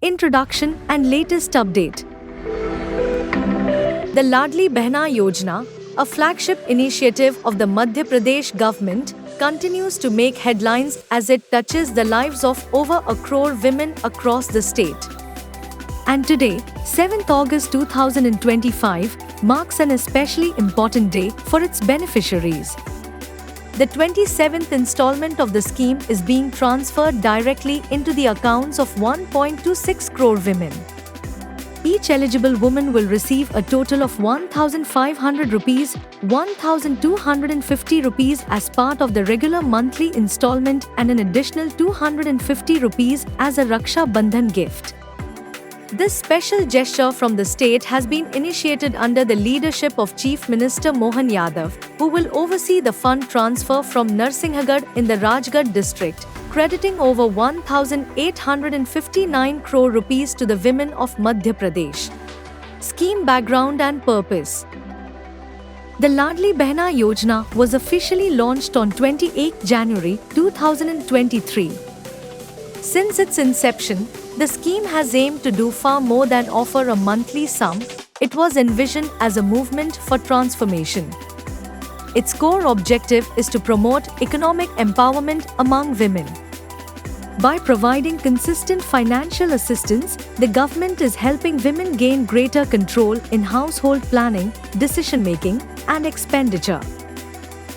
Introduction and latest update. The Ladli Behna Yojana, a flagship initiative of the Madhya Pradesh government, continues to make headlines as it touches the lives of over a crore women across the state. And today, 7th August 2025, marks an especially important day for its beneficiaries. The 27th installment of the scheme is being transferred directly into the accounts of 1.26 crore women. Each eligible woman will receive a total of 1,500 rupees, 1,250 rupees as part of the regular monthly installment and an additional 250 rupees as a Raksha Bandhan gift. This special gesture from the state has been initiated under the leadership of Chief Minister Mohan Yadav, who will oversee the fund transfer from Narsinghgarh in the Rajgarh district, crediting over 1,859 crore rupees to the women of Madhya Pradesh. Scheme background and purpose. The Ladli Behna Yojana was officially launched on 28 January 2023. Since its inception, the scheme has aimed to do far more than offer a monthly sum. It was envisioned as a movement for transformation. Its core objective is to promote economic empowerment among women. By providing consistent financial assistance, the government is helping women gain greater control in household planning, decision-making, and expenditure.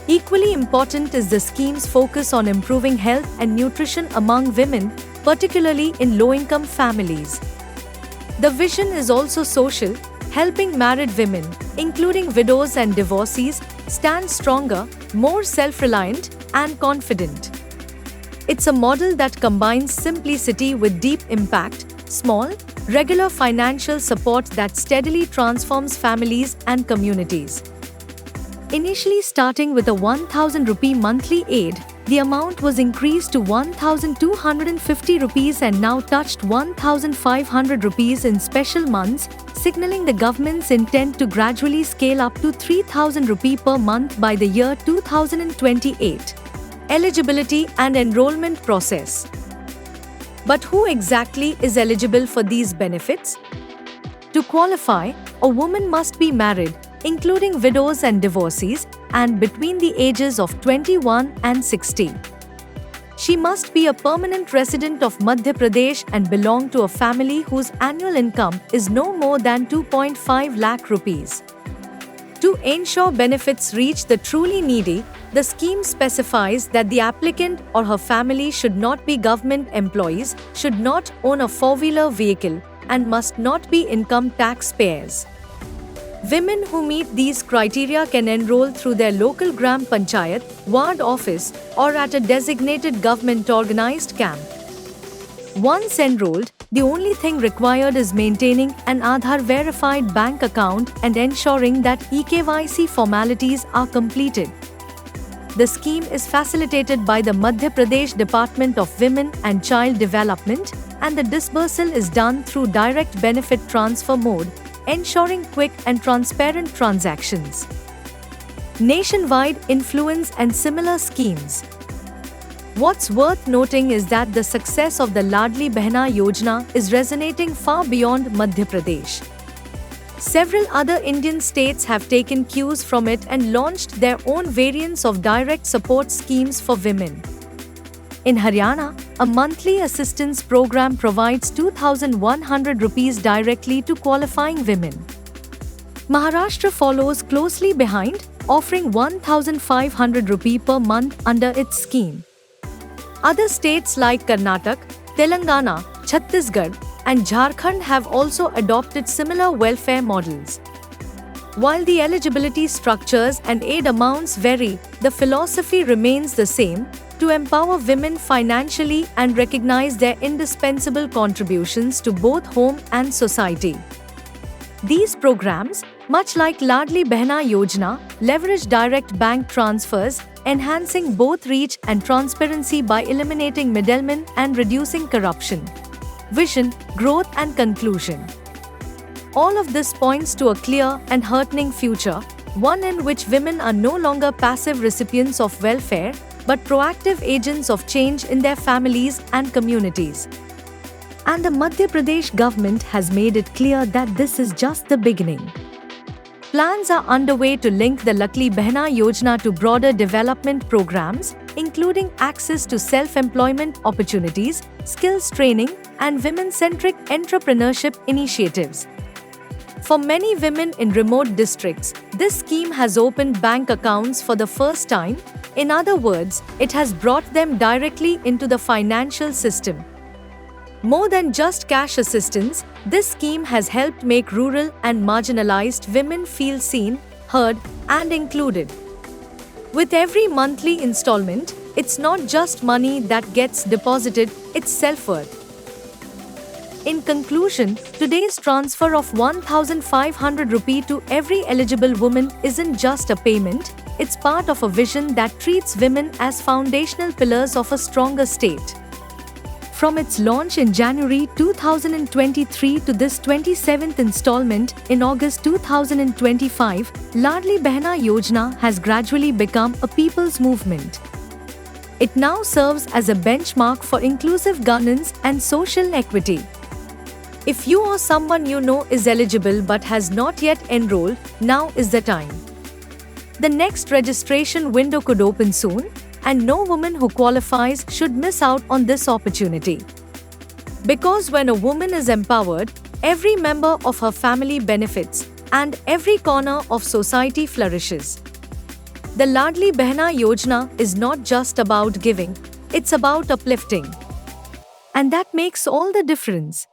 Equally important is the scheme's focus on improving health and nutrition among women, particularly in low-income families. The vision is also social, helping married women, including widows and divorcees, stand stronger, more self-reliant, and confident. It's a model that combines simplicity with deep impact, small, regular financial support that steadily transforms families and communities. Initially starting with a 1,000 rupee monthly aid, the amount was increased to 1,250 rupees and now touched 1,500 rupees in special months, signaling the government's intent to gradually scale up to 3,000 rupee per month by the year 2028. Eligibility and enrollment process. But who exactly is eligible for these benefits? To qualify, a woman must be married, including widows and divorcees, and between the ages of 21 and 60. She must be a permanent resident of Madhya Pradesh and belong to a family whose annual income is no more than 2.5 lakh rupees. To ensure benefits reach the truly needy, the scheme specifies that the applicant or her family should not be government employees, should not own a four-wheeler vehicle, and must not be income taxpayers. Women who meet these criteria can enroll through their local Gram Panchayat, ward office, or at a designated government-organized camp. Once enrolled, the only thing required is maintaining an Aadhaar-verified bank account and ensuring that eKYC formalities are completed. The scheme is facilitated by the Madhya Pradesh Department of Women and Child Development, and the disbursal is done through direct benefit transfer mode, ensuring quick and transparent transactions. Nationwide influence and similar schemes. What's worth noting is that the success of the Ladli Behna Yojana is resonating far beyond Madhya Pradesh. Several other Indian states have taken cues from it and launched their own variants of direct support schemes for women. In Haryana, a monthly assistance program provides 2,100 rupees directly to qualifying women. Maharashtra follows closely behind, offering 1,500 rupee per month under its scheme. Other states like Karnataka, Telangana, Chhattisgarh, and Jharkhand have also adopted similar welfare models. While the eligibility structures and aid amounts vary, the philosophy remains the same: to empower women financially and recognize their indispensable contributions to both home and society. These programs, much like Ladli Behna Yojana, leverage direct bank transfers, enhancing both reach and transparency by eliminating middlemen and reducing corruption. Vision, growth, and conclusion. All of this points to a clear and heartening future, one in which women are no longer passive recipients of welfare, but proactive agents of change in their families and communities. And the Madhya Pradesh government has made it clear that this is just the beginning. Plans are underway to link the Ladli Behna Yojana to broader development programs, including access to self-employment opportunities, skills training, and women-centric entrepreneurship initiatives. For many women in remote districts, this scheme has opened bank accounts for the first time. In other words, it has brought them directly into the financial system. More than just cash assistance, this scheme has helped make rural and marginalized women feel seen, heard, and included. With every monthly installment, it's not just money that gets deposited, it's self-worth. In conclusion, today's transfer of 1,500 rupee to every eligible woman isn't just a payment, it's part of a vision that treats women as foundational pillars of a stronger state. From its launch in January 2023 to this 27th installment in August 2025, Ladli Behna Yojana has gradually become a people's movement. It now serves as a benchmark for inclusive governance and social equity. If you or someone you know is eligible but has not yet enrolled, now is the time. The next registration window could open soon, and no woman who qualifies should miss out on this opportunity. Because when a woman is empowered, every member of her family benefits, and every corner of society flourishes. The Ladli Behna Yojana is not just about giving, it's about uplifting. And that makes all the difference.